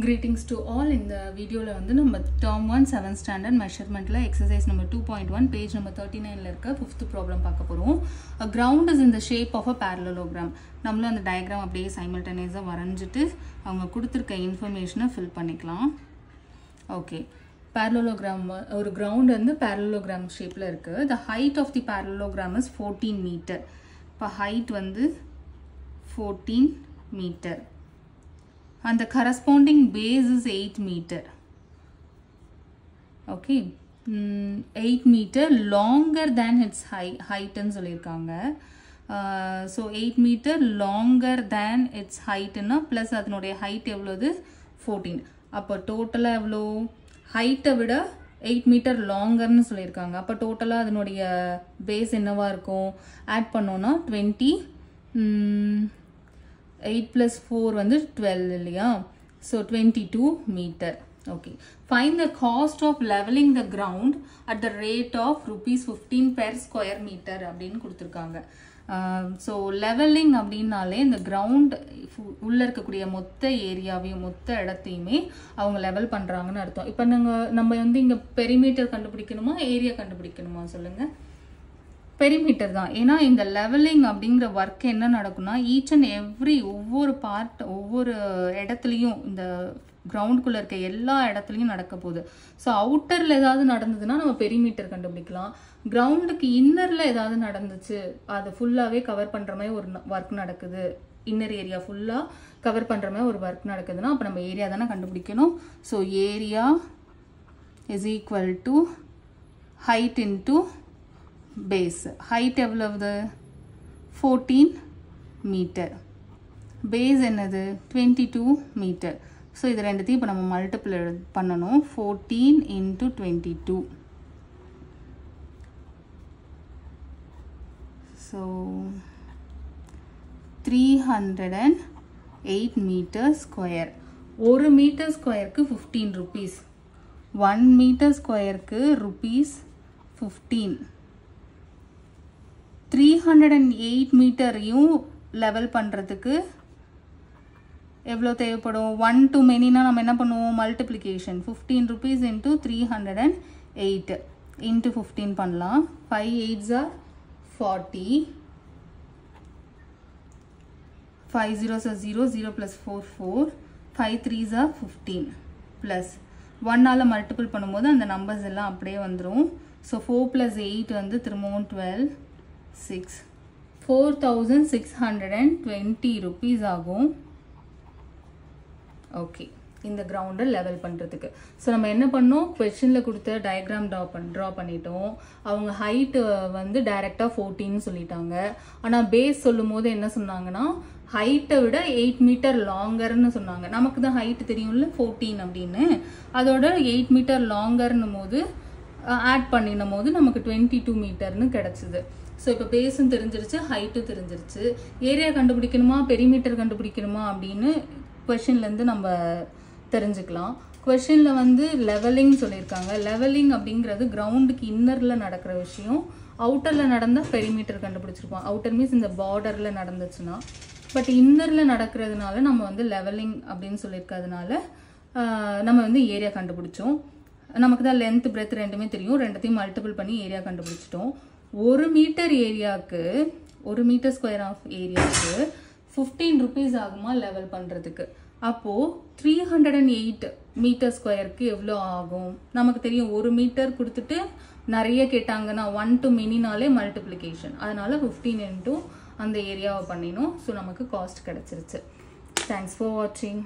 Greetings to all. In the video la vandu நம்ம term 1 7th standard measurement la exercise number 2.1 page number 39 la irka fifth problem பார்க்க போறோம். A ground is in the shape of a parallelogram. நம்மள அந்த diagram அப்படியே simultaneously வரைஞ்சிட்டு அவங்க கொடுத்திருக்க information fill பண்ணிக்கலாம். Okay. Parallelogram ஒரு ground வந்து parallelogram shapeல இருக்கு. The height of the parallelogram is 14 meter. இப்ப height வந்து 14 meter. And the corresponding base is 8 meter. Okay. 8 meter longer than its height and சொல்லிருக்காங்க. So 8 meter longer than its height plus அதனுடைய height எவ்வளவு 14. அப்ப டோட்டலா எவ்வளவு height விட 8 meter longer னு சொல்லிருக்காங்க. அப்ப டோட்டலா அதனுடைய base என்னவா இருக்கும் ஆட் பண்ணோம்னா 20 8 plus 4 வந்து 12 இல்லையா so 22 meter. Okay, find the cost of leveling the ground at the rate of rupees 15 per square meter அப்படினு கொடுத்திருக்காங்க. So leveling அப்படினாலே இந்த ground உள்ள இருக்கக்கூடிய மொத்த ஏரியாவையும் மொத்த இடத்தையுமே அவங்க லெவல் பண்றாங்கன்னு அர்த்தம். இப்போ நம்ம வந்து இங்க பெரிமீட்டர் கண்டுபிடிக்கணுமா ஏரியா கண்டுபிடிக்கணுமா சொல்லுங்க. பெரிமீட்டர் தான். ஏன்னா இந்த லெவலிங் அப்படிங்கிற ஒர்க் என்ன நடக்கும்னா ஈச் அண்ட் எவ்ரி ஒவ்வொரு பார்ட் ஒவ்வொரு இடத்துலையும் இந்த கிரவுண்டுக்குள்ள இருக்க எல்லா இடத்துலையும் நடக்க போகுது. ஸோ அவுட்டர்ல ஏதாவது நடந்ததுன்னா நம்ம பெரிமீட்டர் கண்டுபிடிக்கலாம். கிரவுண்டுக்கு இன்னர்ல ஏதாவது நடந்துச்சு அதை ஃபுல்லாவே கவர் பண்ற மாதிரி ஒரு ஒர்க் நடக்குது, இன்னர் ஏரியா ஃபுல்லா கவர் பண்ற மாதிரி ஒரு ஒர்க் நடக்குதுன்னா அப்ப நம்ம ஏரியா தானே கண்டுபிடிக்கணும். So area is equal to height into base. Height எவ்வளவு 14 meter. Base என்னது 22 meter. So இது ரெண்டுத்தையும் இப்போ நம்ம மல்டிபிள் பண்ணணும். 14 into 22. So 308 meter square. 1 meter squareக்கு 15 rupees. 1 meter squareக்கு rupees 15. 308 மீட்டரையும் லெவல் பண்றதுக்கு எவ்வளவு தேவைப்படும் 1 to manyனா நம்ம என்ன பண்ணுவோம் மல்டிப்ளிகேஷன் 15 rupees into 308 into 15 பண்ணலாம். 5 8s are 40, 5 zeros are 0, 0 plus 4 4, 5 3s are 15 plus 1 ஆல மல்டிபிள் பண்ணும்போது அந்த நம்பர்ஸ் எல்லாம் அப்படியே வந்துரும். So 4 plus 8 வந்து திரும்பவும் 12 6 4620 rupees ஆகும். ஓகே, இந்த கிரவுண்டை லெவல் பண்றதுக்கு. ஸோ நம்ம என்ன பண்ணோம் கொஸ்டின்ல கொடுத்த டயக்ராம் ட்ரா பண்ணிட்டோம். அவங்க ஹைட் வந்து டைரக்டா 14 சொல்லிட்டாங்க. ஆனா பேஸ் சொல்லும் போது என்ன சொன்னாங்கன்னா ஹைட்டை விட 8 மீட்டர் லாங்கர்னு சொன்னாங்க. நமக்கு தான் ஹைட் தெரியும்ல 14 அப்படின்னு. அதோட 8 மீட்டர் லாங்கர்னும் போது ஆட் பண்ணினும் போது நமக்கு 22 மீட்டர்னு கிடைச்சது. ஸோ இப்போ பேஸும் தெரிஞ்சிருச்சு, ஹைட்டும் தெரிஞ்சிருச்சு. ஏரியா கண்டுபிடிக்கணுமா பெரிமீட்டர் கண்டுபிடிக்கணுமா அப்படின்னு கொஸ்டின்லேருந்து நம்ம தெரிஞ்சுக்கலாம். கொஸ்டினில் வந்து லெவலிங் சொல்லியிருக்காங்க. லெவலிங் அப்படிங்கிறது கிரவுண்டுக்கு இன்னரில் நடக்கிற விஷயம். அவுட்டரில் நடந்தால் பெரிமீட்டர் கண்டுபிடிச்சிருப்போம். அவுட்டர் மீன்ஸ் இந்த பார்டரில் நடந்துச்சுன்னா. பட் இன்னரில் நடக்கிறதுனால நம்ம வந்து லெவலிங் அப்படின்னு சொல்லியிருக்கிறதுனால நம்ம வந்து ஏரியா கண்டுபிடிச்சோம். நமக்கு தான் லென்த் பிரெத் ரெண்டுமே தெரியும். ரெண்டுத்தையும் மல்டிபிள் பண்ணி ஏரியா கண்டுபிடிச்சிட்டோம். 1 மீட்டர் ஏரியாவுக்கு 1 மீட்டர் ஸ்கொயர் ஆஃப் ஏரியாவுக்கு 15 rupees ஆகுமா லெவல் பண்றதுக்கு. அப்போ 308 மீட்டர் ஸ்கொயருக்கு எவ்வளோ ஆகும் நமக்கு தெரியும். 1 மீட்டர் கொடுத்துட்டு நிறைய கேட்டாங்கன்னா 1 to manyனாலே மல்டிப்ளிகேஷன். அதனால 15 into அந்த ஏரியாவை பண்ணினோம். ஸோ நமக்கு காஸ்ட் கிடைச்சிருச்சு. தேங்க்ஸ் ஃபார் வாட்சிங்.